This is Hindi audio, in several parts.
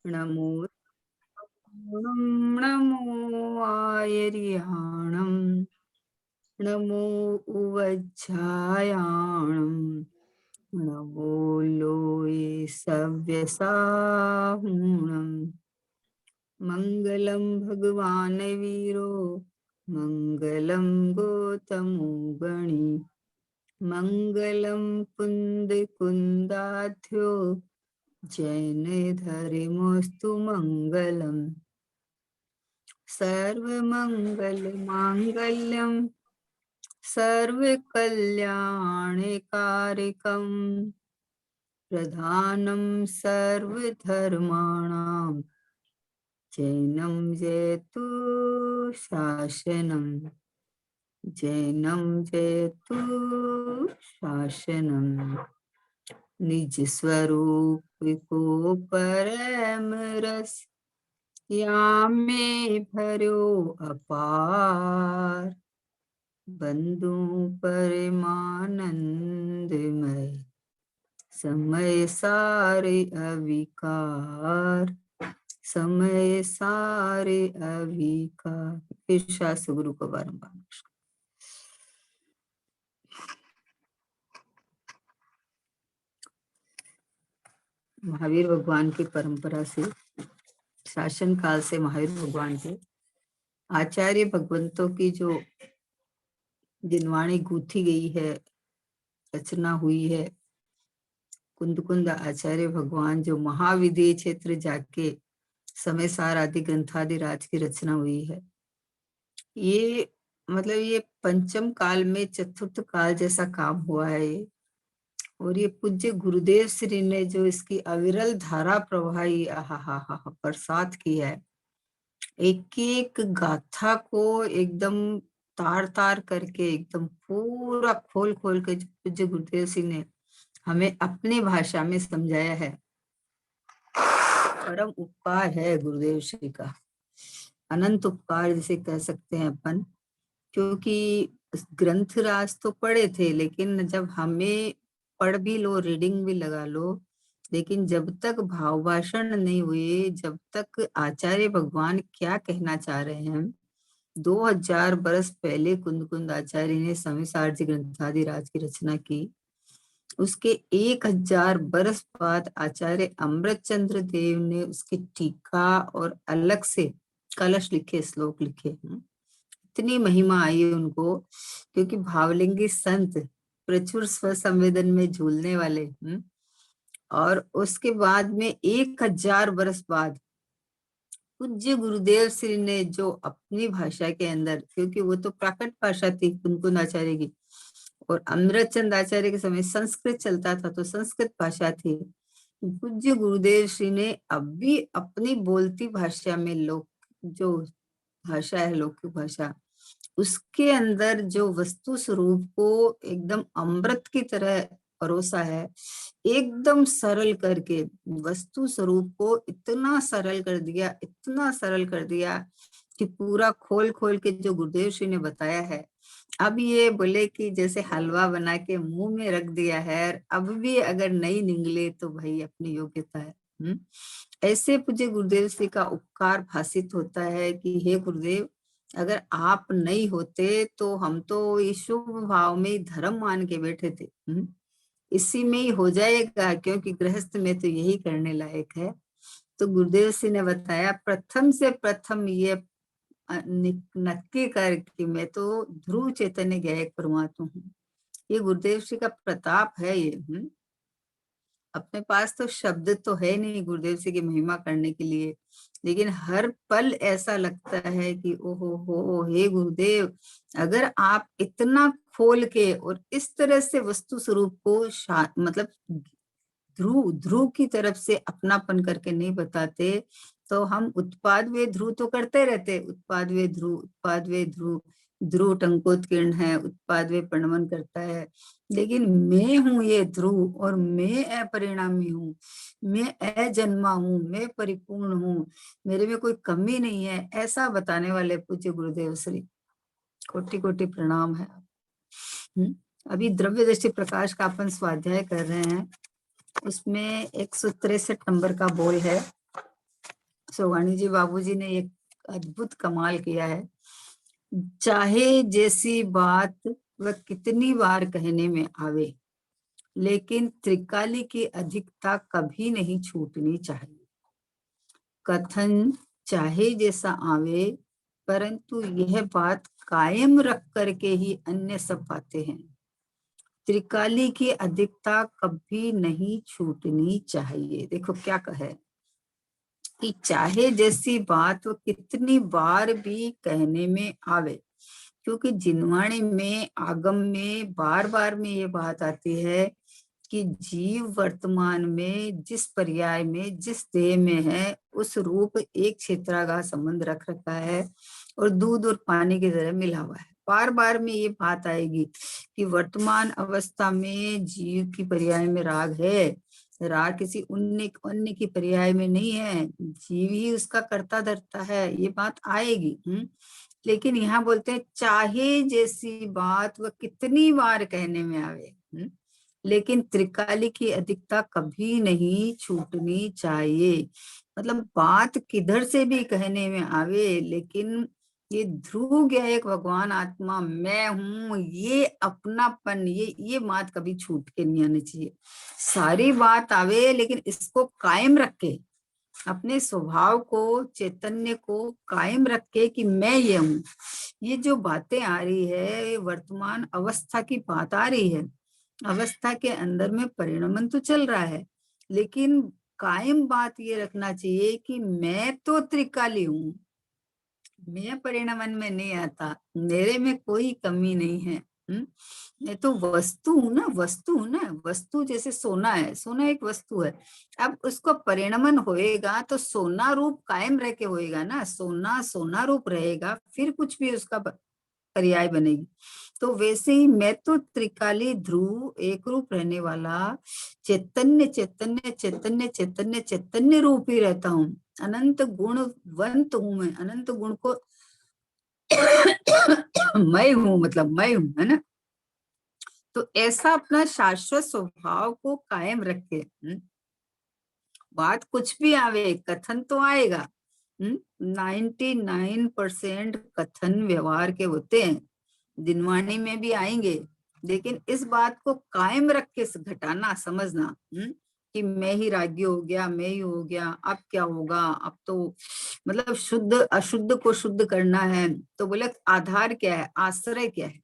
नमो नमो आयर्याणं नमो उवज्झायाणं नमो लोये सव्यसाहुणं मङ्गलं भगवान् वीरो मङ्गलं गौतमो गणी मङ्गलं कुन्दकुन्दाध्यो जैनधर्मोऽस्तु मङ्गलम् सर्वमङ्गलमाङ्गल्यं सर्वकल्याणकारिकं प्रधानं सर्वधर्माणां जैनं जयतु शासनं जैनं जयतु शासनं निज स्वरूप को परम रस यामे भरो अपार बंधु परमानंदमय समय सारे अविकार समय सारे अविकार। फिर शास्त्र गुरु को बारंबार नमस्कार। महावीर भगवान की परंपरा से शासन काल से महावीर भगवान के आचार्य भगवंतों की जो जिनवाणी गूंथी गई है, रचना हुई है, कुंद आचार्य भगवान जो महाविदेह क्षेत्र जाके समय सार आदि ग्रंथादि राज की रचना हुई है। ये मतलब ये पंचम काल में चतुर्थ काल जैसा काम हुआ है ये। और ये पूज्य गुरुदेव श्री ने जो इसकी अविरल धारा प्रवाही बरसात की है, एक एक गाथा को एकदम तार तार करके एकदम पूरा खोल खोल के पूज्य गुरुदेव श्री ने हमें अपनी भाषा में समझाया है। परम उपकार है गुरुदेव श्री का, अनंत उपकार जिसे कह सकते हैं अपन। क्योंकि ग्रंथ राज तो पढ़े थे, लेकिन जब हमें पढ़ भी लो, रीडिंग भी लगा लो, लेकिन जब तक भाव भाषण नहीं हुए, जब तक आचार्य भगवान क्या कहना चाह रहे हैं, 2000 बरस पहले कुंद आचार्य ने समिसारजी ग्रंथादि राज की रचना की। उसके 1000 बरस बाद आचार्य अमृतचंद्र देव ने उसकी टीका और अलग से कलश लिखे, श्लोक लिखे। इतनी महिमा आई उनको, क्योंकि भावलिंगी संत प्रचुर स्वसंवेदन में झूलने वाले। और उसके बाद में 1000 बरस बाद पूज्य गुरुदेव श्री ने जो अपनी भाषा के अंदर, क्योंकि वो तो प्राकृत भाषा थी कुंद आचार्य की, और अमृतचंद आचार्य के समय संस्कृत चलता था, तो संस्कृत भाषा थी। पूज्य गुरुदेव श्री ने अब भी अपनी बोलती भाषा में लोक जो भाषा है, लौकिक भाषा, उसके अंदर जो वस्तु स्वरूप को एकदम अमृत की तरह परोसा है, एकदम सरल करके वस्तु स्वरूप को इतना सरल कर दिया, इतना सरल कर दिया कि पूरा खोल खोल के जो गुरुदेव श्री ने बताया है, अब ये बोले कि जैसे हलवा बना के मुंह में रख दिया है, अब भी अगर नहीं निगले तो भाई अपनी योग्यता है। ऐसे पूज्य गुरुदेव श्री का उपकार भाषित होता है कि हे गुरुदेव, अगर आप नहीं होते तो हम तो इस शुभ भाव में धर्म मान के बैठे थे। इसी में ही हो जाएगा, क्योंकि गृहस्थ में तो यही करने लायक है। तो गुरुदेव श्री ने बताया, प्रथम से प्रथम ये नक्की कर कि मैं तो ध्रुव चैतन्य गायक परमात्मा हूँ। ये गुरुदेव श्री का प्रताप है ये। अपने पास तो शब्द तो है नहीं गुरुदेव श्री की महिमा करने के लिए, लेकिन हर पल ऐसा लगता है कि ओहो हो हे गुरुदेव, अगर आप इतना खोल के और इस तरह से वस्तु स्वरूप को मतलब ध्रुव ध्रुव की तरफ से अपनापन करके नहीं बताते, तो हम उत्पाद वे ध्रुव तो करते रहते, उत्पाद वे ध्रुव, उत्पाद वे ध्रुव, ध्रुव टंकोत्कीर्ण है, उत्पाद वे प्रणमन करता है, लेकिन मैं हूं ये ध्रुव और मैं अपरिणामी हूँ, मैं अजन्मा हूँ, मैं परिपूर्ण हूँ, मेरे में कोई कमी नहीं है, ऐसा बताने वाले पूज्य गुरुदेव श्री, कोटि कोटि प्रणाम है। अभी द्रव्य दृष्टि प्रकाश का अपन स्वाध्याय कर रहे हैं, उसमें 163 नंबर का बोल है, सोवानी जी बाबूजी ने एक अद्भुत कमाल किया है। चाहे जैसी बात वह कितनी बार कहने में आवे, लेकिन त्रिकाली की अधिकता कभी नहीं छूटनी चाहिए। कथन चाहे जैसा आवे, परंतु यह बात कायम रख करके ही अन्य सब बातें हैं। त्रिकाली की अधिकता कभी नहीं छूटनी चाहिए। देखो क्या कहे कि चाहे जैसी बात वो कितनी बार भी कहने में आवे, क्योंकि जिनवाणी में आगम में बार बार में ये बात आती है कि जीव वर्तमान में जिस पर्याय में जिस देह में है उस रूप एक क्षेत्रागार संबंध रख रखा है और दूध और पानी की तरह मिला हुआ है। बार बार में ये बात आएगी कि वर्तमान अवस्था में जीव की पर्याय में राग है, राग किसी अन्य की पर्याय में नहीं है, जीव ही उसका कर्ता धर्ता है, ये बात आएगी। लेकिन यहाँ बोलते हैं चाहे जैसी बात वह कितनी बार कहने में आवे, लेकिन त्रिकाली की अधिकता कभी नहीं छूटनी चाहिए। मतलब बात किधर से भी कहने में आवे, लेकिन ये ध्रुव गया एक भगवान आत्मा मैं हूं, ये अपनापन, ये बात कभी छूट के नहीं आनी चाहिए। सारी बात आवे लेकिन इसको कायम रख के, अपने स्वभाव को चैतन्य को कायम रख के कि मैं ये हूं। ये जो बातें आ रही है ये वर्तमान अवस्था की बात आ रही है, अवस्था के अंदर में परिणमन तो चल रहा है, लेकिन कायम बात ये रखना चाहिए कि मैं तो त्रिकाली हूं, मैं परिणमन में नहीं आता, मेरे में कोई कमी नहीं है। मैं तो वस्तु हूं ना, वस्तु हूं ना, वस्तु जैसे सोना है, सोना एक वस्तु है। अब उसको परिणमन होएगा तो सोना रूप कायम रह के होएगा ना, सोना सोना रूप रहेगा, फिर कुछ भी उसका पर्याय बनेगी। तो वैसे ही मैं तो त्रिकाली ध्रुव एक रूप रहने वाला चैतन्य चैतन्य चैतन्य चैतन्य चैतन्य रूप ही रहता हूँ। अनंत गुणवंत हूं मैं, अनंत गुण को मैं हूं, मतलब मैं हूं, है ना। तो ऐसा अपना शाश्वत स्वभाव को कायम रखे। बात कुछ भी आवे, कथन तो आएगा। 99% कथन व्यवहार के होते हैं, दिनवाणी में भी आएंगे, लेकिन इस बात को कायम रख के घटाना, समझना कि मैं ही रागी हो गया, मैं ही हो गया, अब क्या होगा, अब तो मतलब शुद्ध अशुद्ध को शुद्ध करना है। तो बोले आधार क्या है, आश्रय क्या है।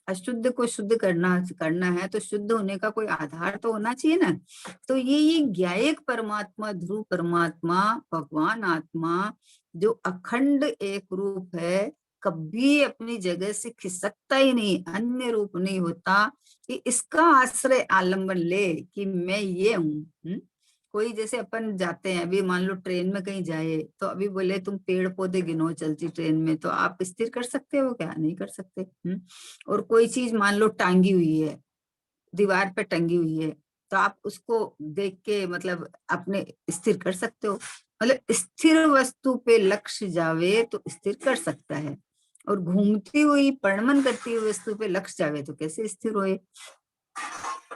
अशुद्ध को शुद्ध करना है तो शुद्ध होने का कोई आधार तो होना चाहिए ना। तो ये ज्ञायक परमात्मा, ध्रुव परमात्मा, भगवान आत्मा जो अखंड एक रूप है, कभी अपनी जगह से खिसकता ही नहीं, अन्य रूप नहीं होता, कि इसका आश्रय आलम्बन ले कि मैं ये हूँ। कोई जैसे अपन जाते हैं, अभी मान लो ट्रेन में कहीं जाए, तो अभी बोले तुम पेड़ पौधे गिनो चलती ट्रेन में, तो आप स्थिर कर सकते हो क्या? नहीं कर सकते। और कोई चीज मान लो टांगी हुई है, दीवार पे टंगी हुई है, तो आप उसको देख के मतलब अपने स्थिर कर सकते हो। मतलब स्थिर वस्तु पे लक्ष्य जावे तो स्थिर कर सकता है, और घूमती हुई परिणमन करती हुई वस्तु पे लक्ष्य जावे तो कैसे स्थिर होए।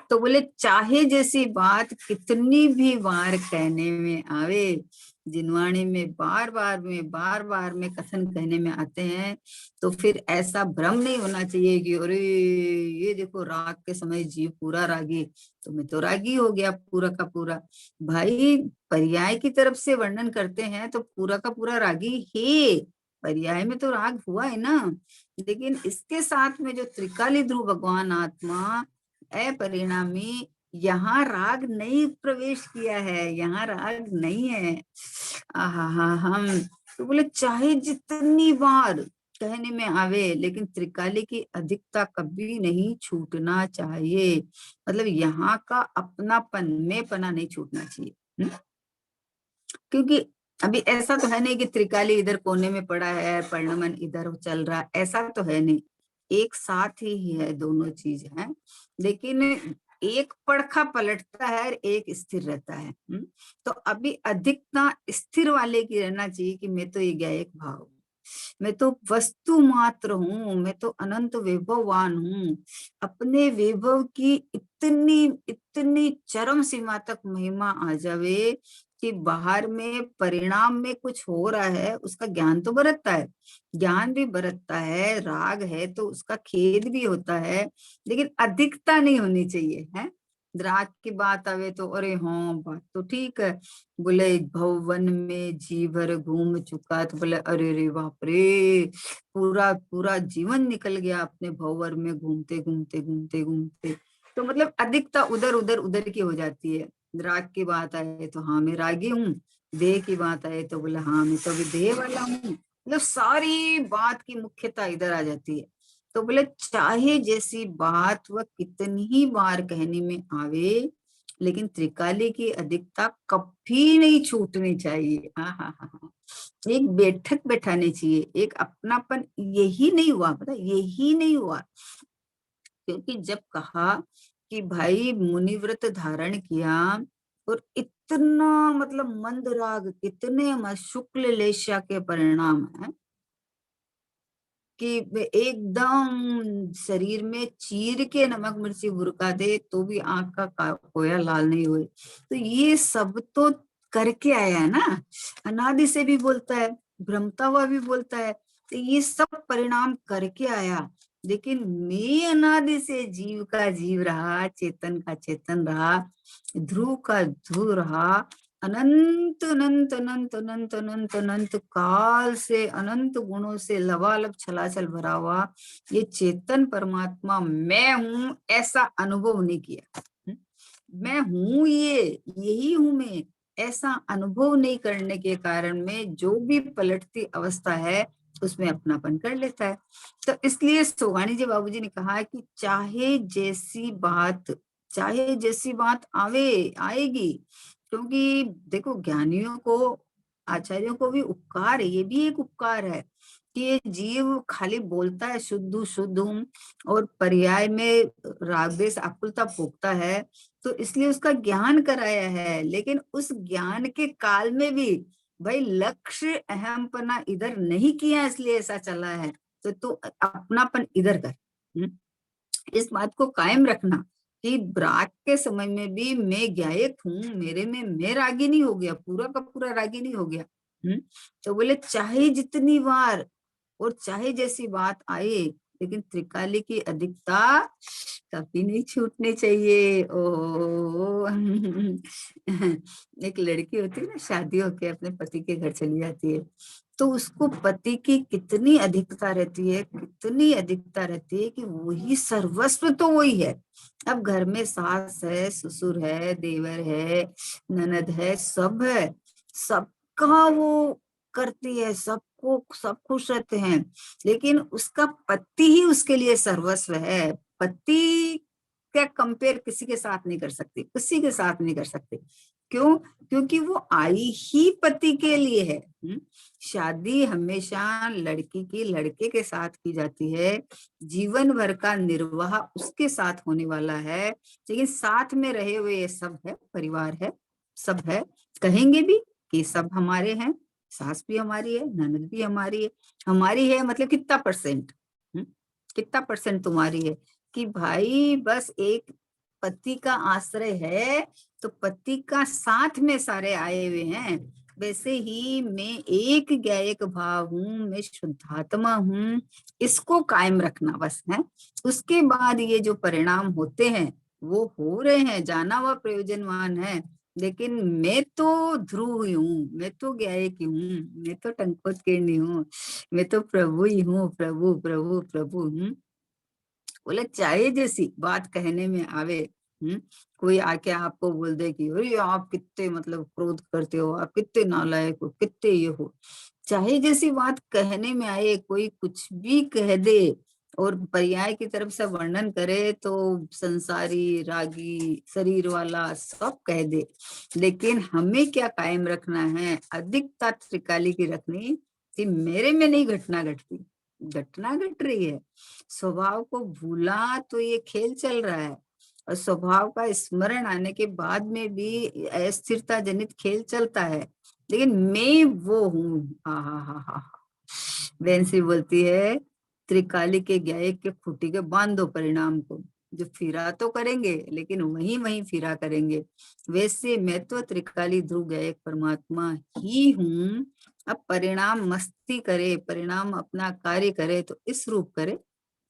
तो बोले चाहे जैसी बात कितनी भी बार कहने में आवे, जिनवाणी में बार बार में कथन कहने में आते हैं, तो फिर ऐसा भ्रम नहीं होना चाहिए कि अरे ये देखो राग के समय जीव पूरा रागी, तो मैं तो रागी हो गया पूरा का पूरा। भाई पर्याय की तरफ से वर्णन करते हैं तो पूरा का पूरा रागी है, पर्याय में तो राग हुआ है ना। लेकिन इसके साथ में जो त्रिकाली ध्रुव भगवान आत्मा अपरिणामी, यहाँ राग नहीं प्रवेश किया है, यहाँ राग नहीं है। हम तो बोले चाहे जितनी बार कहने में आवे, लेकिन त्रिकाली की अधिकता कभी नहीं छूटना चाहिए। मतलब यहाँ का अपनापन में पना नहीं छूटना चाहिए। क्योंकि अभी ऐसा तो है नहीं कि त्रिकाली इधर कोने में पड़ा है, परिणमन इधर चल रहा है, ऐसा तो है नहीं, एक साथ ही है, दोनों चीज है। लेकिन एक पड़खा पलटता है, एक स्थिर रहता है। तो अभी अधिकता स्थिर वाले की रहना चाहिए कि मैं तो ये ज्ञायक भाव हूँ, मैं तो वस्तु मात्र हूँ, मैं तो अनंत वैभववान हूँ। अपने वैभव की इतनी इतनी चरम सीमा तक महिमा आ जावे कि बाहर में परिणाम में कुछ हो रहा है, उसका ज्ञान तो बरतता है, ज्ञान भी बरतता है, राग है तो उसका खेद भी होता है, लेकिन अधिकता नहीं होनी चाहिए है। राग की बात आवे तो अरे हाँ बात तो ठीक है, बोले भवन में जी भर घूम चुका, तो बोले अरे रे बाप रे, पूरा पूरा जीवन निकल गया अपने भंवर में घूमते घूमते घूमते घूमते। तो मतलब अधिकता उधर उधर उधर की हो जाती है। राग की बात आए तो हाँ मैं रागी हूँ, देह की बात आए तो बोले हाँ मैं तो अभी देह वाला हूँ, मतलब सारी बात की मुख्यता इधर आ जाती है। तो बोले चाहे जैसी बात वह कितनी ही बार कहने में आवे, लेकिन त्रिकाली की अधिकता कभी नहीं छूटनी चाहिए। हाँ हाँ हाँ हाँ, एक बैठक बैठानी चाहिए, एक अपनापन। यही नहीं हुआ, पता यही नहीं हुआ, क्योंकि जब कहा कि भाई मुनिव्रत धारण किया और इतना मतलब मंद राग, इतने शुक्ल लेशा के परिणाम है कि एकदम शरीर में चीर के नमक मिर्ची बुरका दे तो भी आंख का कोया लाल नहीं हुए। तो ये सब तो करके आया है ना, अनादि से भी बोलता है, भ्रमता हुआ भी बोलता है, तो ये सब परिणाम करके आया। लेकिन मैं अनादि से जीव का जीव रहा, चेतन का चेतन रहा, ध्रुव का ध्रुव रहा, अनंत अनंत अनंत अनंत अनंत अनंत काल से अनंत गुणों से लबालब छलाछल भरा हुआ ये चेतन परमात्मा मैं हूं, ऐसा अनुभव नहीं किया। मैं हूं, ये यही हूं मैं, ऐसा अनुभव नहीं करने के कारण में जो भी पलटती अवस्था है उसमें अपनापन कर लेता है। तो इसलिए सोगानी जी बाबूजी ने कहा कि चाहे जैसी बात आवे आएगी, क्योंकि देखो ज्ञानियों को, आचार्यों को भी उपकार है, ये भी एक उपकार है कि ये जीव खाली बोलता है शुद्ध शुद्ध हूं और पर्याय में राग द्वेष आकुलता भोगता है, तो इसलिए उसका ज्ञान कराया है। लेकिन उस ज्ञान के काल में भी भाई लक्ष्य अहमपना इधर नहीं किया, इसलिए ऐसा चला है। तो तू अपनापन इधर कर। इस बात को कायम रखना कि ब्राक के समय में भी मैं गायक हूँ, मेरे में मैं रागी नहीं हो गया, पूरा का पूरा रागी नहीं हो गया। तो बोले चाहे जितनी बार और चाहे जैसी बात आए, लेकिन त्रिकाली की अधिकता कभी नहीं छूटनी चाहिए। ओ एक लड़की होती है ना, शादी होके अपने पति के घर चली जाती है, तो उसको पति की कितनी अधिकता रहती है, कितनी अधिकता रहती है कि वही सर्वस्व तो वही है। अब घर में सास है, ससुर है, देवर है, ननद है, सब है, सबका वो करती है, सबको सब खुश रहते हैं, लेकिन उसका पति ही उसके लिए सर्वस्व है। पति का कंपेयर किसी के साथ नहीं कर सकती, किसी के साथ नहीं कर सकती। क्यों? क्योंकि वो आई ही पति के लिए है। शादी हमेशा लड़की की लड़के के साथ की जाती है, जीवन भर का निर्वाह उसके साथ होने वाला है, लेकिन साथ में रहे हुए ये सब है, परिवार है, सब है। कहेंगे भी कि सब हमारे हैं, सास भी हमारी है, ननद भी हमारी है। हमारी है मतलब कितना परसेंट, कितना परसेंट तुम्हारी है? कि भाई बस एक पति का आश्रय है, तो पति का साथ में सारे आए हुए हैं। वैसे ही मैं एक गायक भाव हूँ, मैं शुद्धात्मा हूँ, इसको कायम रखना बस है। उसके बाद ये जो परिणाम होते हैं वो हो रहे हैं, जाना हुआ प्रयोजनवान है, लेकिन मैं तो ध्रुव ही हूँ, मैं तो गायक ही हूँ, मैं तो टंकोत्कीर्णी हूँ, मैं तो प्रभु ही हूँ, प्रभु प्रभु प्रभु हूँ। बोले चाहे जैसी बात कहने में आवे, कोई आके आपको बोल दे कि अरे आप कितने मतलब क्रोध करते हो, आप कितने नालायक हो, कितने ये हो, चाहे जैसी बात कहने में आए, कोई कुछ भी कह दे और पर्याय की तरफ से वर्णन करे तो संसारी, रागी, शरीर वाला सब कह दे, लेकिन हमें क्या कायम रखना है? अधिकता त्रिकाली की रखनी कि मेरे में नहीं घटना घटती, घटना घट रही है। स्वभाव को भूला तो ये खेल चल रहा है, और स्वभाव का स्मरण आने के बाद में भी अस्थिरता जनित खेल चलता है, लेकिन मैं वो हूँ। हा हा हा हा। बेंसी बोलती है त्रिकाली के गायक के खूटी के बांध दो परिणाम को, जो फिरा तो करेंगे लेकिन वहीं वहीं फिरा करेंगे। वैसे मैं तो त्रिकाली ध्रुव गायक परमात्मा ही हूँ। अब परिणाम मस्ती करे, परिणाम अपना कार्य करे तो इस रूप करे,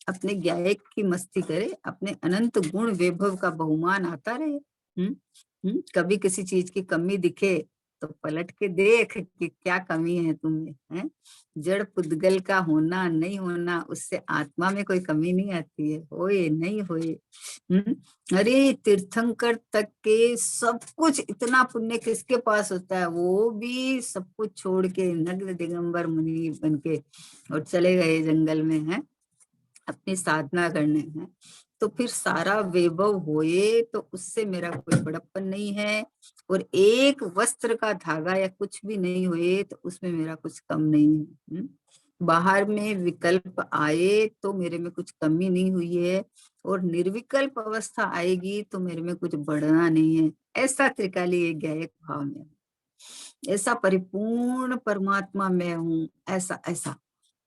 अपने गायक की मस्ती करे, अपने अनंत गुण वैभव का बहुमान आता रहे। कभी किसी चीज की कमी दिखे तो पलट के देख कि क्या कमी है तुम्हें, हैं? जड़ पुद्गल का होना नहीं होना, उससे आत्मा में कोई कमी नहीं आती है, होए नहीं होए। अरे तीर्थंकर तक के सब कुछ इतना पुण्य किसके पास होता है, वो भी सब कुछ छोड़ के नग्न दिगंबर मुनि बन के और चले गए जंगल में, हैं, अपनी साधना करने हैं। तो फिर सारा वैभव होए तो उससे मेरा कोई बड़प्पन नहीं है, और एक वस्त्र का धागा या कुछ भी नहीं हुए तो उसमें मेरा कुछ कम नहीं है। बाहर में विकल्प आए तो मेरे में कुछ कमी नहीं हुई है, और निर्विकल्प अवस्था आएगी तो मेरे में कुछ बढ़ना नहीं है। ऐसा त्रिकाली एक गायक भाव में, ऐसा परिपूर्ण परमात्मा मैं हूँ, ऐसा ऐसा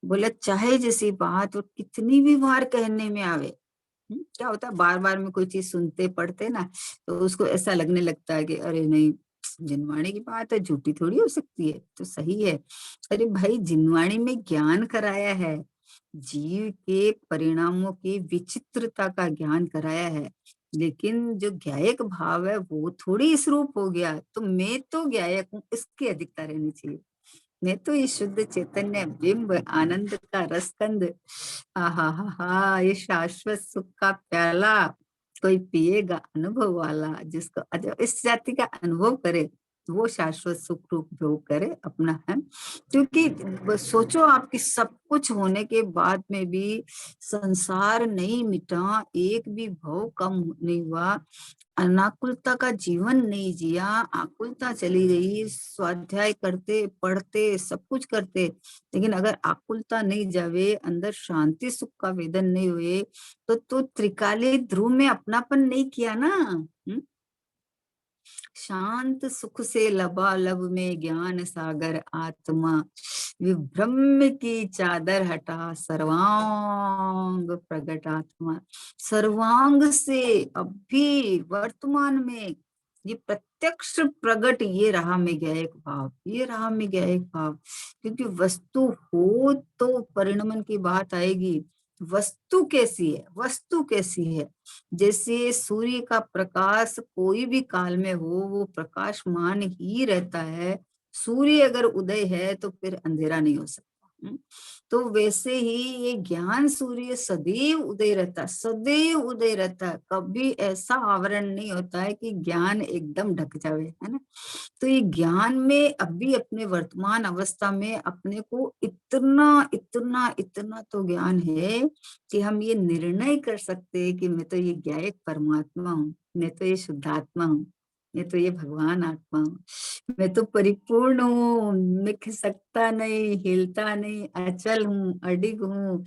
बोले। चाहे जैसी बात वो कितनी भी बार कहने में आवे, क्या होता है बार बार में कोई चीज सुनते पढ़ते ना, तो उसको ऐसा लगने लगता है कि अरे नहीं, जिनवाणी की बात है, झूठी थोड़ी हो सकती है, तो सही है। अरे भाई, जिनवाणी में ज्ञान कराया है, जीव के परिणामों की विचित्रता का ज्ञान कराया है, लेकिन जो गायक भाव है वो थोड़ी इस रूप हो गया, तो मैं तो गायक हूँ, इसकी अधिकता रहनी चाहिए। मैं तो ये शुद्ध चैतन्य बिंब, आनंद का रसकंद, आहा हा हा, ये शाश्वत सुख का प्याला कोई पिएगा अनुभव वाला, जिसको इस जाति का अनुभव करे वो शाश्वत सुख रूप भोग करे अपना, है। क्योंकि सोचो, आपकी सब कुछ होने के बाद में भी संसार नहीं मिटा, एक भी भव कम नहीं हुआ, अनाकुलता का जीवन नहीं जिया, आकुलता चली गई, स्वाध्याय करते पढ़ते सब कुछ करते, लेकिन अगर आकुलता नहीं जावे, अंदर शांति सुख का वेदन नहीं हुए, तो त्रिकाली ध्रुव में अपनापन नहीं किया ना। शांत सुख से लबालब में ज्ञान सागर आत्मा, विभ्रम की चादर हटा सर्वांग प्रगट आत्मा। सर्वांग से अभी वर्तमान में ये प्रत्यक्ष प्रगट, ये रहा में गायक भाव, ये रहा में गायक भाव। क्योंकि वस्तु हो तो परिणमन की बात आएगी। वस्तु कैसी है, वस्तु कैसी है, जैसे सूर्य का प्रकाश कोई भी काल में हो वो प्रकाशमान ही रहता है, सूर्य अगर उदय है तो फिर अंधेरा नहीं हो सकता। तो वैसे ही ये ज्ञान सूर्य सदैव उदय रहता है, सदैव उदय रहता है, कभी ऐसा आवरण नहीं होता है कि ज्ञान एकदम ढक जावे, है ना। तो ये ज्ञान में अभी अपने वर्तमान अवस्था में अपने को इतना इतना इतना तो ज्ञान है कि हम ये निर्णय कर सकते हैं कि मैं तो ये गायक परमात्मा हूँ, मैं तो ये शुद्धात्मा हूँ, मैं तो ये भगवान आत्मा हूँ, मैं तो परिपूर्ण हूँ, मैं खिसकता नहीं, हिलता नहीं, अचल हूँ, अडिग हूँ,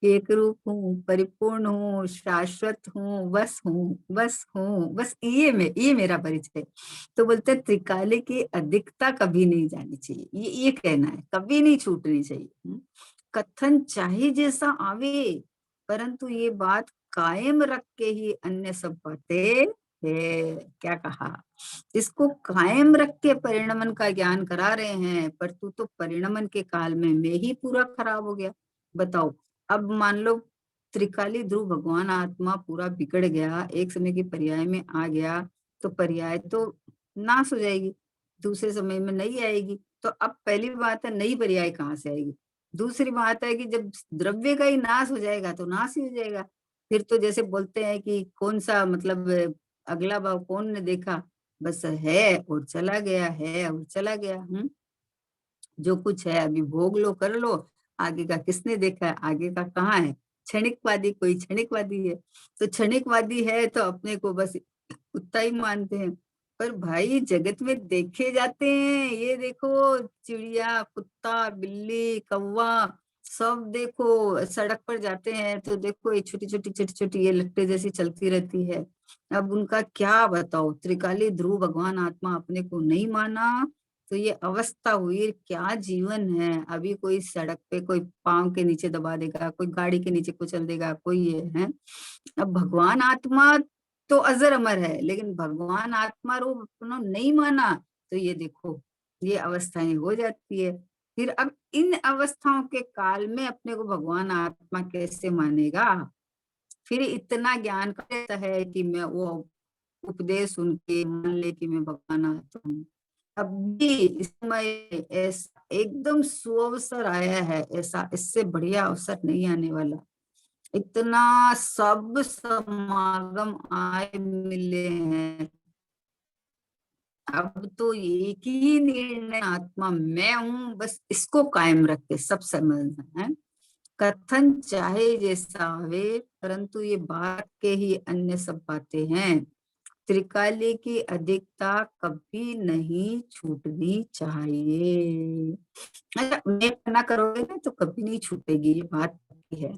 एक रूप हूँ, परिपूर्ण हूँ, शाश्वत हूँ, बस हूँ, बस हूँ, बस ये मेरा परिचय। तो बोलते हैं त्रिकाली की अधिकता कभी नहीं जानी चाहिए, ये कहना है, कभी नहीं छूटनी चाहिए। कथन चाहे जैसा आवे, परंतु ये बात कायम रख के ही अन्य सब बातें है। क्या कहा, इसको कायम रख के परिणमन का ज्ञान करा रहे हैं, पर तू तो परिणमन के काल में मैं ही पूरा खराब हो गया। बताओ, अब मान लो त्रिकाली ध्रुव भगवान आत्मा पूरा बिगड़ गया, एक समय की पर्याय में आ गया, तो पर्याय तो नाश हो जाएगी, दूसरे समय में नहीं आएगी। तो अब पहली बात है, नई पर्याय कहाँ से आएगी। दूसरी बात है कि जब द्रव्य का ही नाश हो जाएगा तो नाश ही हो जाएगा। फिर तो जैसे बोलते हैं कि कौन सा मतलब अगला भाव कौन ने देखा, बस है और चला गया, है और चला गया। जो कुछ है अभी भोग लो, कर लो, आगे का किसने देखा है, आगे का कहाँ है। क्षणिकवादी, कोई क्षणिकवादी है तो क्षणिकवादी है तो अपने को बस उतना ही मानते हैं। पर भाई जगत में देखे जाते हैं, ये देखो चिड़िया, कुत्ता, बिल्ली, कौवा, सब देखो सड़क पर जाते हैं तो देखो ये छोटी छोटी ये लट्टे जैसी चलती रहती है। अब उनका क्या बताओ, त्रिकाली ध्रुव भगवान आत्मा अपने को नहीं माना तो ये अवस्था हुई, क्या जीवन है। अभी कोई सड़क पे कोई पांव के नीचे दबा देगा, कोई गाड़ी के नीचे कुचल देगा, कोई ये है। अब भगवान आत्मा तो अजर अमर है, लेकिन भगवान आत्मा रूप अपना नहीं माना, तो ये देखो ये अवस्थाएं हो जाती है। फिर अब इन अवस्थाओं के काल में अपने को भगवान आत्मा कैसे मानेगा। फिर इतना ज्ञान कहता है कि मैं वो उपदेश सुन के मान ले कि मैं भगवान आत्मा हूँ। अभी इस समय ऐसा एकदम सुअवसर आया है, ऐसा इससे बढ़िया अवसर नहीं आने वाला। इतना सब समागम आए मिले हैं। अब तो एक ही निर्णय, आत्मा मैं हूं, बस इसको कायम रख के सब समझना है। कथन चाहे जैसा आवे, परंतु ये बात के ही अन्य सब बातें हैं। त्रिकाली की अधिकता कभी नहीं छूटनी चाहिए। अच्छा, मैं मना करोगे ना तो कभी नहीं छूटेगी, ये बात है।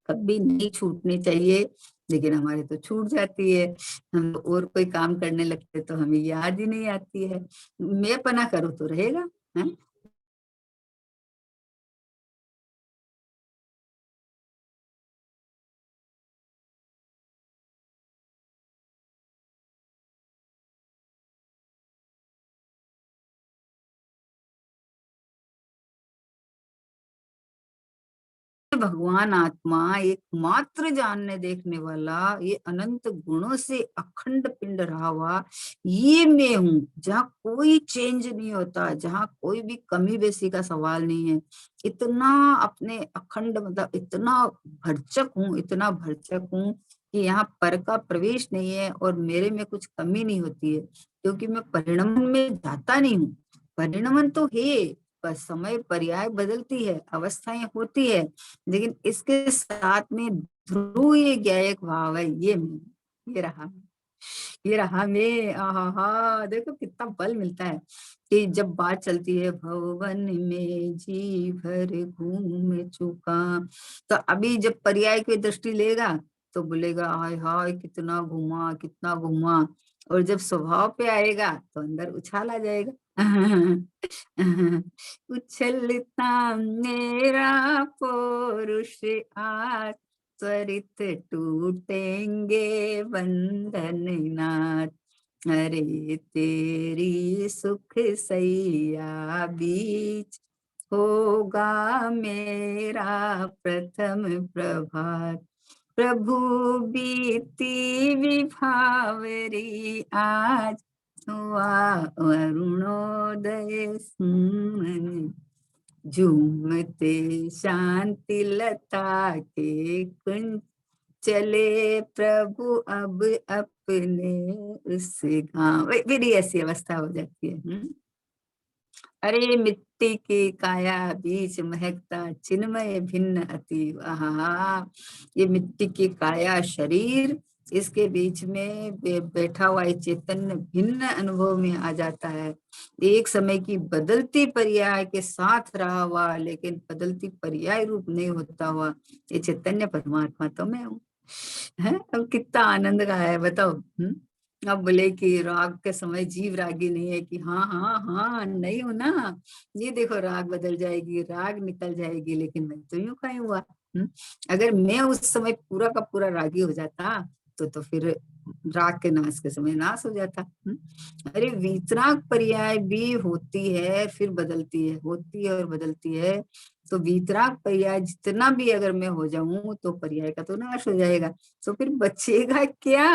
कभी नहीं छूटनी चाहिए, लेकिन हमारे तो छूट जाती है। हम और कोई काम करने लगते तो हमें याद ही नहीं आती है। मैं पना करूँ तो रहेगा है? भगवान आत्मा एकमात्र जानने देखने वाला, ये अनंत गुणों से अखंड पिंड रहा हुआ, ये मैं हूँ, जहाँ कोई चेंज नहीं होता, जहाँ कोई भी कमी बेसी का सवाल नहीं है। इतना अपने अखंड मतलब इतना भरचक हूँ, इतना भरचक हूँ कि यहाँ पर का प्रवेश नहीं है और मेरे में कुछ कमी नहीं होती है, क्योंकि मैं परिणमन में जाता नहीं हूँ। परिणमन तो है, पर समय पर्याय बदलती है, अवस्थाएं होती है, लेकिन इसके साथ में ध्रुव ये ज्ञायक भाव है, ये रहा, ये रहा मैं। आहा, देखो कितना बल मिलता है कि जब बात चलती है भवन में जी भर घूम चुका, तो अभी जब पर्याय की दृष्टि लेगा तो बोलेगा हाय हाय कितना घूमा कितना घूमा, और जब स्वभाव पे आएगा तो अंदर उछाल आ जाएगा। उछलता मेरा पौरुष आज, त्वरित टूटेंगे बंधन नाथ। अरे तेरी सुख सैया बीच, होगा मेरा प्रथम प्रभात। प्रभु बीती विभावरी आज, हुआ अरुणोदय सुमन। झूमते शांति लता के कुंज, चले प्रभु अब अपने उस गाँव। फिर ऐसी अवस्था हो जाती है। अरे मिट्टी की काया बीच महकता चिन्मय भिन्न अति। आहा, ये मिट्टी की काया शरीर, इसके बीच में बैठा हुआ ये चैतन्य भिन्न अनुभव में आ जाता है। एक समय की बदलती पर्याय के साथ रहा हुआ, लेकिन बदलती पर्याय रूप नहीं होता हुआ ये चैतन्य परमात्मा तो मैं हूँ। है, अब कितना आनंद का है बताओ। अब बोले कि राग के समय जीव रागी नहीं है, कि हाँ हाँ हाँ नहीं हो ना, ये देखो राग बदल जाएगी, राग निकल जाएगी, लेकिन मैं तो यूं कहीं हुआ। अगर मैं उस समय पूरा का पूरा रागी हो जाता तो फिर राग के नाश के समय नाश हो जाता। अरे वीतराग पर्याय भी होती है फिर बदलती है, होती है और बदलती है। तो वीतराग पर्याय जितना भी अगर मैं हो जाऊं तो पर्याय का तो नाश हो जाएगा, तो फिर बचेगा क्या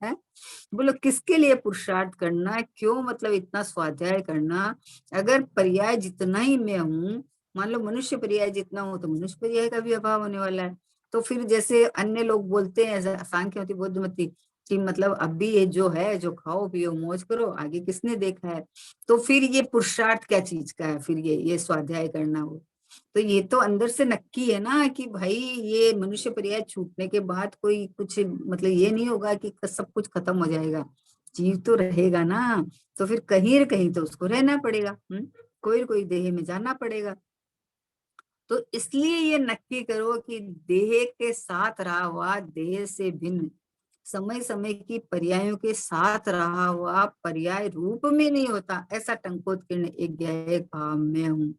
है। बोलो किसके लिए पुरुषार्थ करना, क्यों मतलब इतना स्वाध्याय करना, अगर पर्याय जितना ही मैं हूँ। मान लो मनुष्य पर्याय जितना हूँ तो मनुष्य पर्याय का भी अभाव होने वाला है। तो फिर जैसे अन्य लोग बोलते हैं सांख्यवती बौद्धमती कि मतलब अभी ये जो है, जो खाओ पियो मौज करो, आगे किसने देखा है। तो फिर ये पुरुषार्थ क्या चीज का है, फिर ये स्वाध्याय करना हो। तो ये तो अंदर से नक्की है ना कि भाई ये मनुष्य पर्याय छूटने के बाद कोई कुछ मतलब ये नहीं होगा कि सब कुछ खत्म हो जाएगा, जीव तो रहेगा ना। तो फिर कहीं न कहीं तो उसको रहना पड़ेगा, कोई न कोई देह में जाना पड़ेगा। तो इसलिए ये नक्की करो कि देह के साथ रहा हुआ देह से भिन्न, समय समय की पर्यायों के साथ रहा हुआ पर्याय रूप में नहीं होता, ऐसा टंकोत्कीर्ण एक ज्ञेयक भाव में हूँ,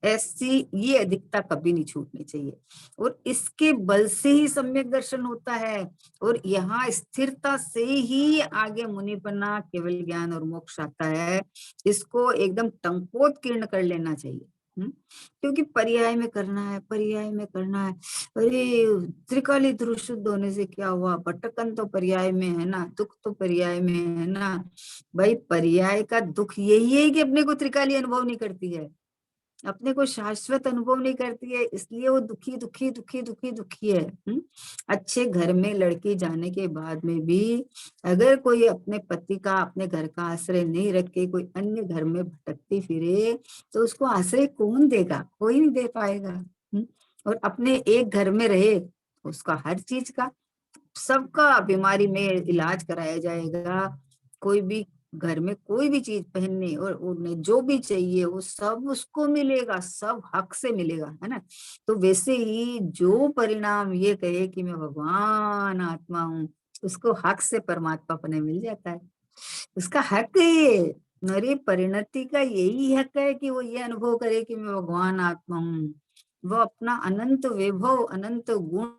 ऐसी ये अधिकता कभी नहीं छूटनी चाहिए। और इसके बल से ही सम्यक दर्शन होता है, और यहाँ स्थिरता से ही आगे मुनिपना, केवल ज्ञान और मोक्ष आता है। इसको एकदम टंकोत्कीर्ण कर लेना चाहिए। क्योंकि पर्याय में करना है, पर्याय में करना है। अरे त्रिकाली ध्रुव शुद्ध होने से क्या हुआ, भटकन तो पर्याय में है ना, दुख तो पर्याय में है ना। भाई पर्याय का दुख यही है कि अपने को त्रिकाली अनुभव नहीं करती है, अपने को शाश्वत अनुभव नहीं करती है, इसलिए वो दुखी दुखी दुखी दुखी दुखी है। अच्छे घर में लड़की जाने के बाद में भी अगर कोई अपने पति का, अपने घर का आश्रय नहीं रख के कोई अन्य घर में भटकती फिरे, तो उसको आश्रय कौन देगा, कोई नहीं दे पाएगा। और अपने एक घर में रहे, उसका हर चीज का, सबका बीमारी में इलाज कराया जाएगा। कोई भी घर में कोई भी चीज पहनने और उन्हें जो भी चाहिए वो सब उसको मिलेगा, सब हक से मिलेगा, है ना। तो वैसे ही जो परिणाम ये कहे कि मैं भगवान आत्मा हूँ, उसको हक से परमात्मा पने मिल जाता है, उसका हक है ये। मेरी परिणति का यही हक है कि वो ये अनुभव करे कि मैं भगवान आत्मा हूँ। वो अपना अनंत वैभव, अनंत गुण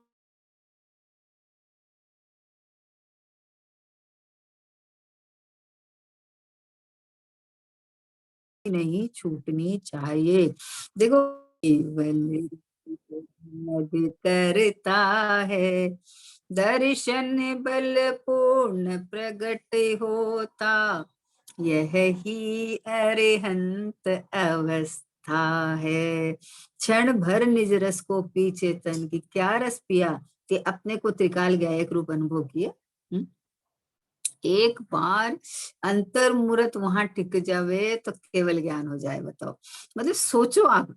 नहीं छूटनी चाहिए। देखो केवल मद करता है, दर्शन बल पूर्ण प्रगट होता, यह ही अरिहंत अवस्था है। क्षण भर निज रस को पीछे तन की, क्या रस पिया कि अपने को त्रिकाल गायक रूप अनुभव किया। एक बार अंतर्मुहूर्त वहां टिक जावे तो केवल ज्ञान हो जाए। बताओ, मतलब सोचो आप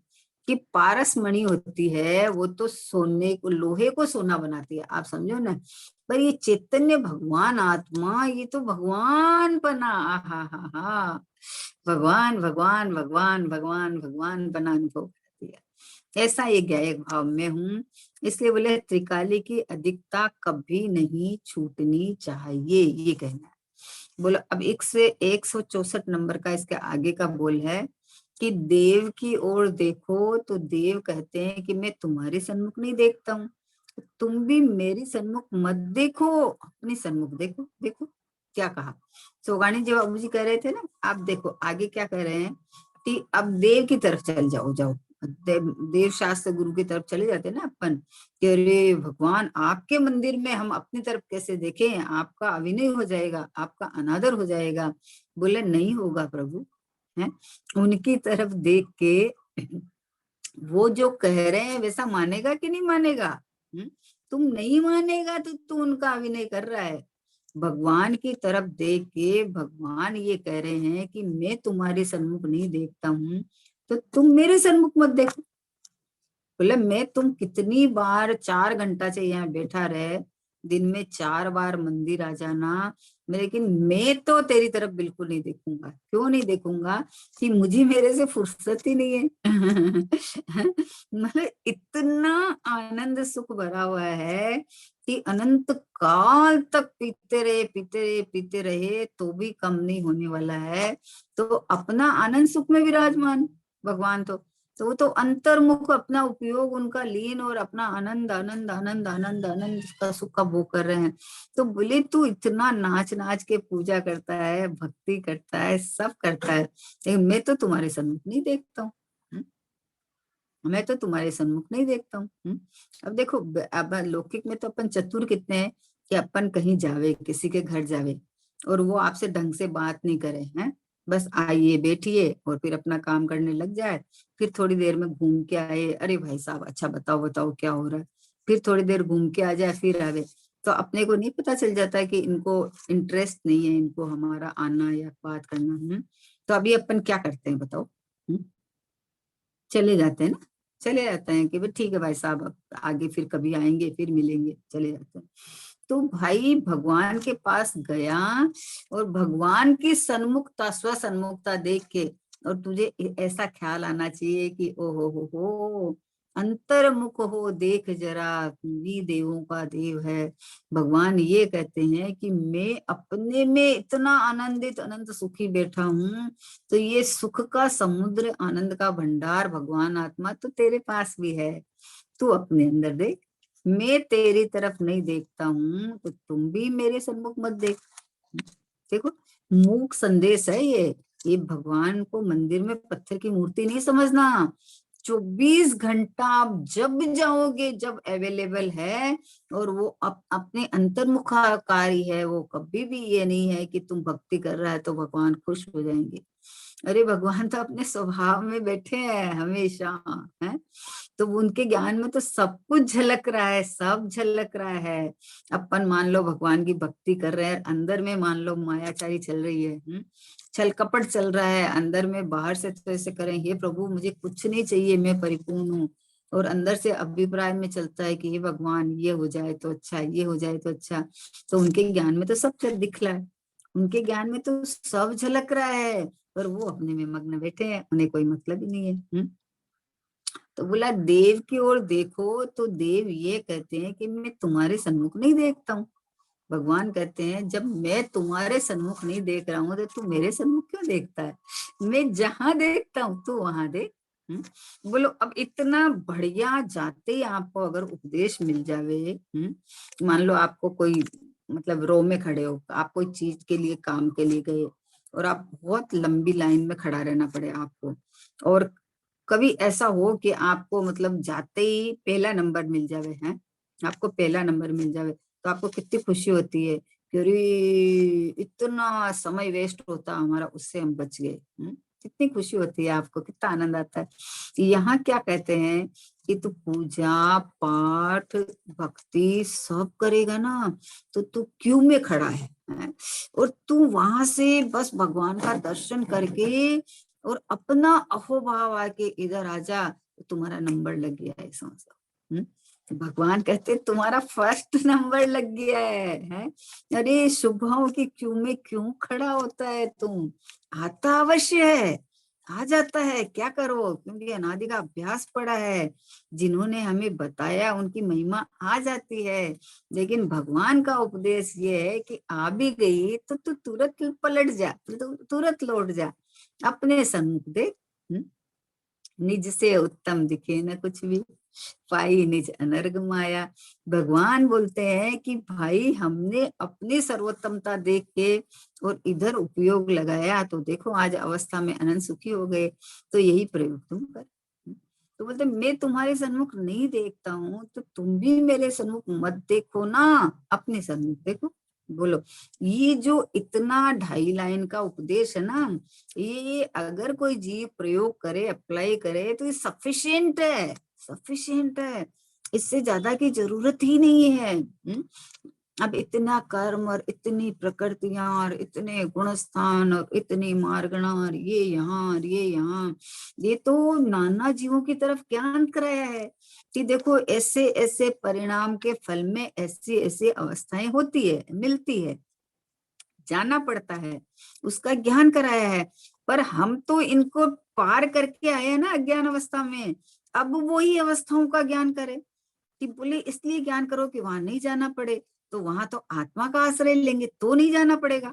कि पारस मणि होती है, वो तो सोने को, लोहे को सोना बनाती है, आप समझो ना। पर ये चैतन्य भगवान आत्मा, ये तो भगवान बना, हा हा हा, भगवान भगवान भगवान भगवान भगवान बना अनुभव करती है। ऐसा ये ज्ञायक भाव में हूँ, इसलिए बोले त्रिकाली की अधिकता कभी नहीं छूटनी चाहिए, ये कहना है। बोलो अब 164 नंबर का इसके आगे का बोल है कि देव की ओर देखो तो देव कहते हैं कि मैं तुम्हारे सन्मुख नहीं देखता हूँ, तुम भी मेरी सन्मुख मत देखो, अपनी सन्मुख देखो। देखो क्या कहा, सोगानी जी बाबू जी कह रहे थे ना, आप देखो आगे क्या कह रहे हैं कि अब देव की तरफ चल जाओ, जाओ देव शास्त्र गुरु की तरफ चले जाते ना अपन, कि अरे भगवान आपके मंदिर में हम अपनी तरफ कैसे देखें, आपका अभिनय हो जाएगा, आपका अनादर हो जाएगा। बोले नहीं होगा प्रभु, है उनकी तरफ देख के वो जो कह रहे हैं वैसा मानेगा कि नहीं मानेगा। तुम नहीं मानेगा तो तू उनका अभिनय कर रहा है। भगवान की तरफ देख के भगवान ये कह रहे हैं कि मैं तुम्हारे सन्मुख नहीं देखता हूँ, तो तुम मेरे सन्मुख मत देखो। बोले मैं तुम कितनी बार 4 घंटा से यहाँ बैठा रहे, दिन में 4 बार मंदिर आ जाना, लेकिन मैं तो तेरी तरफ बिल्कुल नहीं देखूंगा। क्यों नहीं देखूंगा कि मुझे मेरे से फुर्सत ही नहीं है। मतलब इतना आनंद सुख भरा हुआ है कि अनंत काल तक पीते रहे पीते रहे पीते रहे तो भी कम नहीं होने वाला है। तो अपना आनंद सुख में विराजमान भगवान, तो वो तो अंतर्मुख अपना उपयोग उनका लीन और अपना आनंद आनंद आनंद आनंद आनंद का सुख का भोग कर रहे हैं। तो बोले तू इतना नाच नाच के पूजा करता है, भक्ति करता है, सब करता है, लेकिन मैं तो तुम्हारे सन्मुख नहीं देखता हूँ। मैं तो तुम्हारे सन्मुख नहीं देखता हूँ। अब देखो अब लौकिक में तो अपन चतुर कितने हैं कि अपन कहीं जावे, किसी के घर जावे और वो आपसे ढंग से बात नहीं करे, हैं बस आइए बैठिए और फिर अपना काम करने लग जाए। फिर थोड़ी देर में घूम के आए, अरे भाई साहब अच्छा बताओ बताओ क्या हो रहा है, फिर थोड़ी देर घूम के आ जाए फिर आवे। तो अपने को नहीं पता चल जाता है कि इनको इंटरेस्ट नहीं है, इनको हमारा आना या बात करना। तो अभी अपन क्या करते हैं बताओ, चले जाते हैं ना, चले जाते हैं कि भाई ठीक है भाई साहब अब आगे फिर कभी आएंगे फिर मिलेंगे, चले जाते हैं। तो भाई भगवान के पास गया और भगवान की सन्मुखता, स्वसन्मुखता देख के और तुझे ऐसा ख्याल आना चाहिए कि ओ हो, अंतर्मुख हो देख जरा, तू ही देवों का देव है। भगवान ये कहते हैं कि मैं अपने में इतना आनंदित अनंत सुखी बैठा हूँ, तो ये सुख का समुद्र, आनंद का भंडार भगवान आत्मा तो तेरे पास भी है। तू अपने अंदर देख, मैं तेरी तरफ नहीं देखता हूँ, तो तुम भी मेरे सन्मुख मत देख। देखो, मूक संदेश है ये भगवान को मंदिर में पत्थर की मूर्ति नहीं समझना। 24 घंटा आप जब जाओगे, जब अवेलेबल है, और वो अपने अंतर्मुखाकारी है, वो कभी भी ये नहीं है कि तुम भक्ति कर रहा है तो भगवान खुश हो जाएंगे। अरे भगवान तो अपने स्वभाव में बैठे हैं हमेशा, है। तो उनके ज्ञान में तो सब कुछ झलक रहा है, सब झलक रहा है। अपन मान लो भगवान की भक्ति कर रहे हैं, अंदर में मान लो मायाचारी चल रही है, छल कपट चल रहा है अंदर में, बाहर से तो ऐसे करें, हे प्रभु मुझे कुछ नहीं चाहिए, मैं परिपूर्ण हूँ, और अंदर से अभिप्राय में चलता है कि हे भगवान ये हो जाए तो अच्छा, ये हो जाए तो अच्छा। तो उनके ज्ञान में तो सब दिख रहा है, उनके ज्ञान में तो सब झलक रहा है, पर वो अपने में मग्न बैठे हैं, उन्हें कोई मतलब ही नहीं है। तो बोला देव की ओर देखो, तो देव ये कहते हैं कि मैं तुम्हारे सन्मुख नहीं देखता हूँ। भगवान कहते हैं जब मैं तुम्हारे सन्मुख नहीं देख रहा हूँ, तो तू मेरे सन्मुख क्यों देखता है? मैं जहां देखता हूँ तू वहां देख। बोलो, अब इतना बढ़िया जाते ही आपको अगर उपदेश मिल जावे, मान लो आपको कोई, मतलब रो में खड़े हो, आप कोई चीज के लिए, काम के लिए गए, और आप बहुत लंबी लाइन में खड़ा रहना पड़े आपको, और कभी ऐसा हो कि आपको मतलब जाते ही पहला नंबर मिल जावे, है, आपको पहला नंबर मिल जावे, तो आपको कितनी खुशी होती है कि अरे इतना समय वेस्ट होता हमारा, उससे हम बच गए। कितनी खुशी होती है आपको, कितना आनंद आता है। यहाँ क्या कहते हैं कि तू पूजा पाठ भक्ति सब करेगा ना, तो तू क्यों में खड़ा है? और तू वहां से बस भगवान का दर्शन करके और अपना अहोभाव आके इधर आजा, तो तुम्हारा नंबर लग गया है, समझो। भगवान कहते तुम्हारा फर्स्ट नंबर लग गया है? अरे शुभों की क्यों में क्यों खड़ा होता है तुम? आता अवश्य है, आ जाता है, क्या करो, क्योंकि अनादि का अभ्यास पड़ा है, जिन्होंने हमें बताया उनकी महिमा आ जाती है। लेकिन भगवान का उपदेश ये है कि आ भी गई तो तू तुरंत पलट जा, तुरंत लौट जा, अपने सन्मुख देख। निज से उत्तम दिखे न कुछ भी, पाई निज अनर्ग माया। भगवान बोलते हैं कि भाई हमने अपनी सर्वोत्तमता देख के और इधर उपयोग लगाया, तो देखो आज अवस्था में अनंत सुखी हो गए। तो यही प्रयोग तुम कर। तो बोलते मैं तुम्हारे सन्मुख नहीं देखता हूँ, तो तुम भी मेरे सन्मुख मत देखो ना, अपने सन्मुख देखो। बोलो, ये जो इतना 2.5 लाइन का उपदेश है ना, ये अगर कोई जीव प्रयोग करे, अप्लाई करे, तो ये सफिशिएंट है, सफिशिएंट है, इससे ज्यादा की जरूरत ही नहीं है। अब इतना कर्म और इतनी प्रकृतियां और इतने गुणस्थान और इतनी मार्गणा और ये यहाँ और ये यहाँ, ये तो नाना जीवों की तरफ ज्ञान कराया है कि देखो ऐसे ऐसे परिणाम के फल में ऐसी ऐसी अवस्थाएं होती है, मिलती है, जाना पड़ता है, उसका ज्ञान कराया है। पर हम तो इनको पार करके आए हैं ना अज्ञान अवस्था में, अब वही अवस्थाओं का ज्ञान करें कि बोले इसलिए ज्ञान करो कि वहां नहीं जाना पड़े। तो वहां तो आत्मा का आश्रय लेंगे तो नहीं जाना पड़ेगा।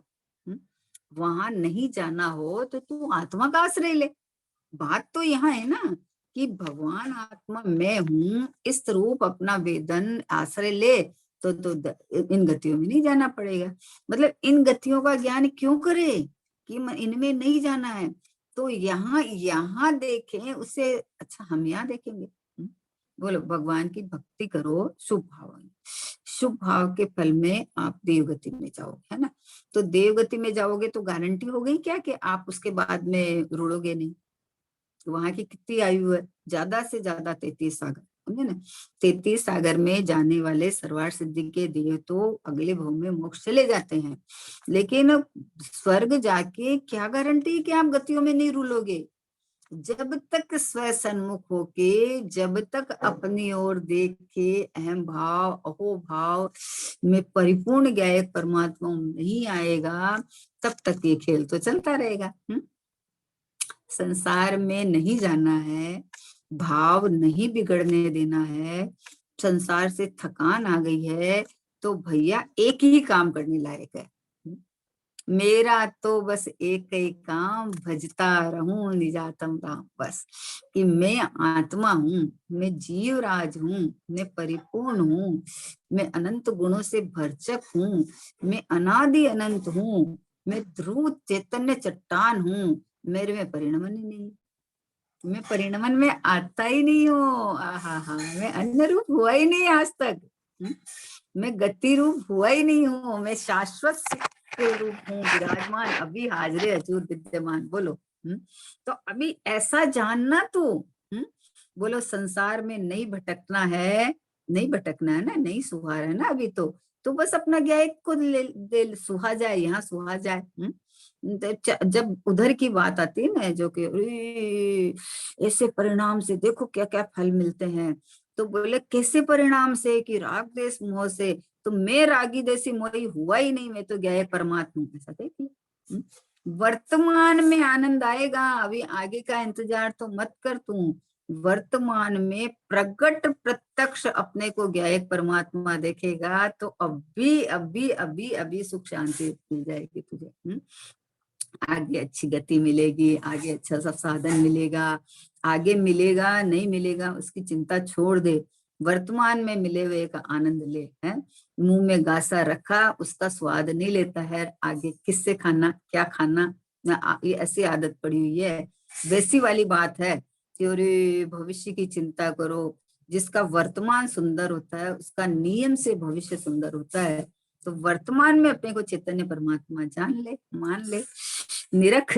वहां नहीं जाना हो तो तू आत्मा का आश्रय ले। बात तो यहाँ है ना कि भगवान आत्मा मैं हूँ, इस रूप अपना वेदन आश्रय ले, तो इन गतियों में नहीं जाना पड़ेगा। मतलब इन गतियों का ज्ञान क्यों करे कि इनमें नहीं जाना है? तो यहाँ यहाँ देखें उससे अच्छा हम यहाँ देखेंगे। बोलो, भगवान की भक्ति करो शुभ भाव, शुभ भाव के फल में आप देवगति में जाओगे, है ना। तो देवगति में जाओगे तो गारंटी हो गई क्या कि आप उसके बाद में रुड़ोगे नहीं। वहां की कितनी आयु है? ज्यादा से ज्यादा 33 सागर, समझे ना। 33 सागर में जाने वाले सर्वार्थ सिद्धि के देव तो अगले भव में मोक्ष चले जाते हैं, लेकिन स्वर्ग जाके क्या गारंटी कि आप गतियों में नहीं रुलोगे? जब तक स्व सन्मुख होके, जब तक अपनी ओर देख के अहम भाव अहो भाव में परिपूर्ण ज्ञायक परमात्मा नहीं आएगा, तब तक ये खेल तो चलता रहेगा। संसार में नहीं जाना है भाव नहीं बिगड़ने देना है, संसार से थकान आ गई है, तो भैया एक ही काम करने लायक है। मेरा तो बस एक ही काम, भजता रहूं निजातम राम। बस कि मैं आत्मा हूँ, मैं जीवराज हूँ, मैं परिपूर्ण हूँ, मैं अनंत गुणों से भरचक हूँ, मैं अनादि अनंत हूँ, मैं ध्रुव चैतन्य चट्टान हूँ, मेरे में परिणमन ही नहीं, मैं परिणमन में आता ही नहीं हूँ। आहा हा, मैं अन्य रूप हुआ ही नहीं आज तक। मैं गति रूप हुआ ही नहीं हूँ, मैं शाश्वत के रूप हूँ, विराजमान अभी हाजरे अचूर विद्यमान। बोलो तो अभी ऐसा जानना तू। बोलो संसार में नहीं भटकना है, नहीं भटकना है ना, नहीं सुहा है ना अभी तो बस अपना ज्ञान को दे सुहा जाए, यहाँ सुहा जाए। जब उधर की बात आती है ना, जो कि ऐसे परिणाम से देखो क्या क्या फल मिलते हैं, तो बोले कैसे परिणाम से, कि राग देश मोह से। तो मैं रागी देसी मोही हुआ ही नहीं, मैं तो गया परमात्मा। ऐसा देखिए, वर्तमान में आनंद आएगा, अभी आगे का इंतजार तो मत कर तू। वर्तमान में प्रकट प्रत्यक्ष अपने को ज्ञायक परमात्मा देखेगा, तो अभी अभी अभी अभी सुख शांति मिल जाएगी तुझे। आगे अच्छी गति मिलेगी, आगे अच्छा सा साधन मिलेगा, आगे मिलेगा नहीं मिलेगा उसकी चिंता छोड़ दे, वर्तमान में मिले हुए का आनंद ले। है मुंह में गासा रखा, उसका स्वाद नहीं लेता है, आगे किससे खाना क्या खाना, ये ऐसी आदत पड़ी हुई है। वैसी वाली बात है कि अरे भविष्य की चिंता करो, जिसका वर्तमान सुंदर होता है उसका नियम से भविष्य सुंदर होता है। तो वर्तमान में अपने को चैतन्य परमात्मा जान ले, मान ले, निरख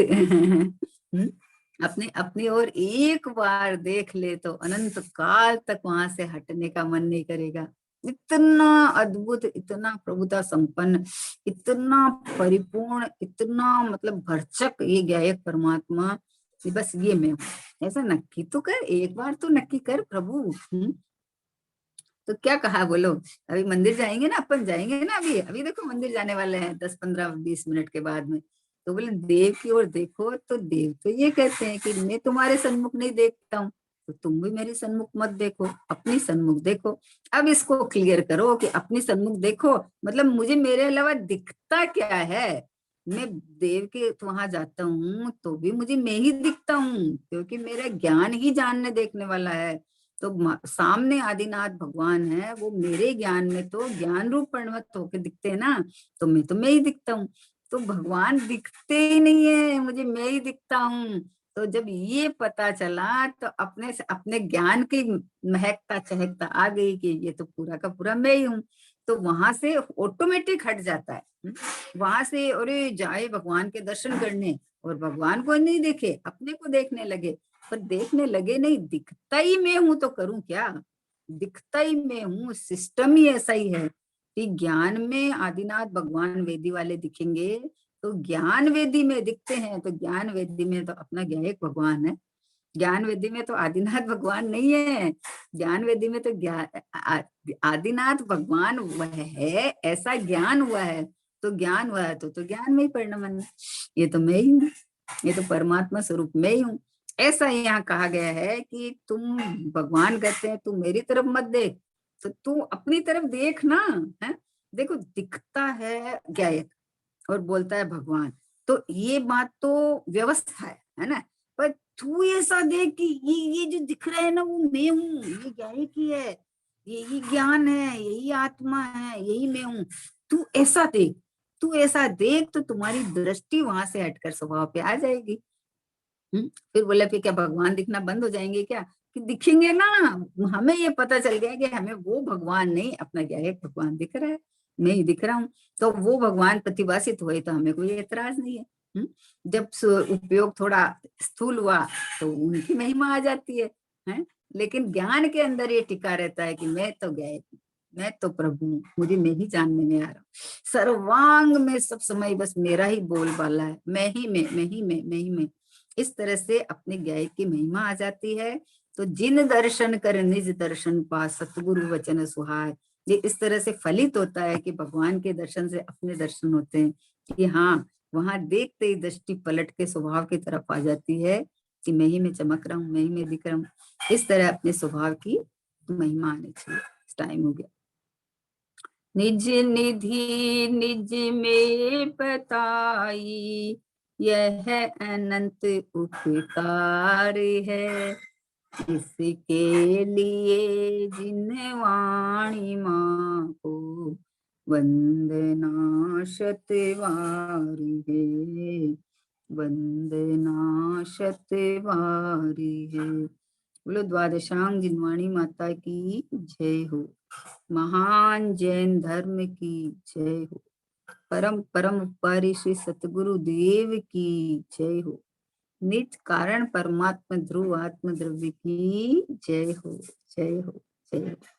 अपने अपनी ओर एक बार देख ले तो अनंत काल तक वहां से हटने का मन नहीं करेगा। इतना अद्भुत, इतना प्रभुता संपन्न, इतना परिपूर्ण, इतना मतलब भरचक ये ज्ञायक परमात्मा कि बस ये मैं हूँ। ऐसा नक्की तो कर, एक बार तो नक्की कर प्रभु। तो क्या कहा बोलो, अभी मंदिर जाएंगे ना, अपन जाएंगे ना, अभी अभी देखो मंदिर जाने वाले हैं 10-15-20 मिनट के बाद में। तो बोले देव की ओर देखो, तो देव तो ये कहते हैं कि मैं तुम्हारे सन्मुख नहीं देखता हूँ, तो तुम भी मेरे सन्मुख मत देखो, अपनी सन्मुख देखो। अब इसको क्लियर करो कि अपनी सन्मुख देखो मतलब मुझे मेरे अलावा दिखता क्या है। मैं देव के वहां जाता हूँ तो भी मुझे मैं ही दिखता हूँ, क्योंकि मेरा ज्ञान ही जानने देखने वाला है। तो सामने आदिनाथ भगवान है, वो मेरे ज्ञान में तो ज्ञान रूप परिणत होके दिखते हैं ना, तो मैं ही दिखता हूँ। तो भगवान दिखते ही नहीं है, मुझे मैं ही दिखता हूँ। तो जब ये पता चला तो अपने से अपने ज्ञान की महकता चहकता आ गई कि ये तो पूरा का पूरा मैं ही हूँ। तो वहां से ऑटोमेटिक हट जाता है। वहां से अरे जाए भगवान के दर्शन करने और भगवान को नहीं देखे, अपने को देखने लगे। पर देखने लगे नहीं, दिखता ही मैं हूं तो करूं क्या, दिखता ही मैं हूँ। सिस्टम ही ऐसा ही है कि ज्ञान में आदिनाथ भगवान वेदी वाले दिखेंगे, तो ज्ञान वेदी में दिखते हैं, तो ज्ञान वेदी में तो अपना ज्ञायक भगवान है। ज्ञान वेदी में तो आदिनाथ भगवान नहीं है, ज्ञान वेदी में तो आदिनाथ भगवान वह है, ऐसा ज्ञान हुआ है। तो ज्ञान हुआ है तो ज्ञान में ही परिणमन, ये तो मैं ही हूँ, ये तो परमात्मा स्वरूप मैं ही हूँ। ऐसा यहाँ कहा गया है कि तुम, भगवान कहते हैं तू मेरी तरफ मत देख, तो तू अपनी तरफ देख ना। है देखो दिखता है गायक और बोलता है भगवान, तो ये बात तो व्यवस्था है ना। पर तू ऐसा देख कि ये जो दिख रहा है ना वो मैं हूँ, ये गायक ही है, यही ज्ञान है, यही आत्मा है, यही मैं हूँ। तू ऐसा देख, तू ऐसा देख तो तुम्हारी दृष्टि वहां से हटकर स्वभाव पे आ जाएगी। फिर बोले फिर क्या भगवान दिखना बंद हो जाएंगे क्या, कि दिखेंगे ना। हमें ये पता चल गया कि हमें वो भगवान नहीं, अपना क्या है भगवान दिख रहा है, मैं ही दिख रहा हूँ। तो वो भगवान प्रतिभासित हुए तो हमें कोई एतराज नहीं है। जब उपयोग थोड़ा स्थूल हुआ तो उनकी महिमा आ जाती है? लेकिन ज्ञान के अंदर ये टिका रहता है कि मैं तो गए, मैं तो प्रभु हूँ, मुझे मैं ही जानने में आ रहा हूँ। सर्वांग में सब समय बस मेरा ही बोलबाला है, मैं ही मैं ही मैं ही मैं। इस तरह से अपने ज्ञान की महिमा आ जाती है। तो जिन दर्शन कर निज दर्शन पा, सतगुरु वचन सुहाय। ये इस तरह से फलित होता है कि भगवान के दर्शन से अपने दर्शन होते हैं, कि हाँ वहां देखते ही दृष्टि पलट के स्वभाव की तरफ आ जाती है कि मैं ही में चमक रहा हूँ, मैं ही में दिख रहा हूँ। इस तरह अपने स्वभाव की महिमा आनी चाहिए। टाइम हो गया। निज निधि निज में बताई, यह अनंत उपकार है। इसके लिए जिन वाणी माँ को वंदना शतवारी है, वंदना शतवारी है। बोलो द्वादशांग जिनवाणी माता की जय हो। महान जैन धर्म की जय हो। परम परम उपकारी श्री सतगुरु देव की जय हो। निज कारण परमात्मा ध्रुव आत्म द्रव्य की जय हो, जय हो, जय हो।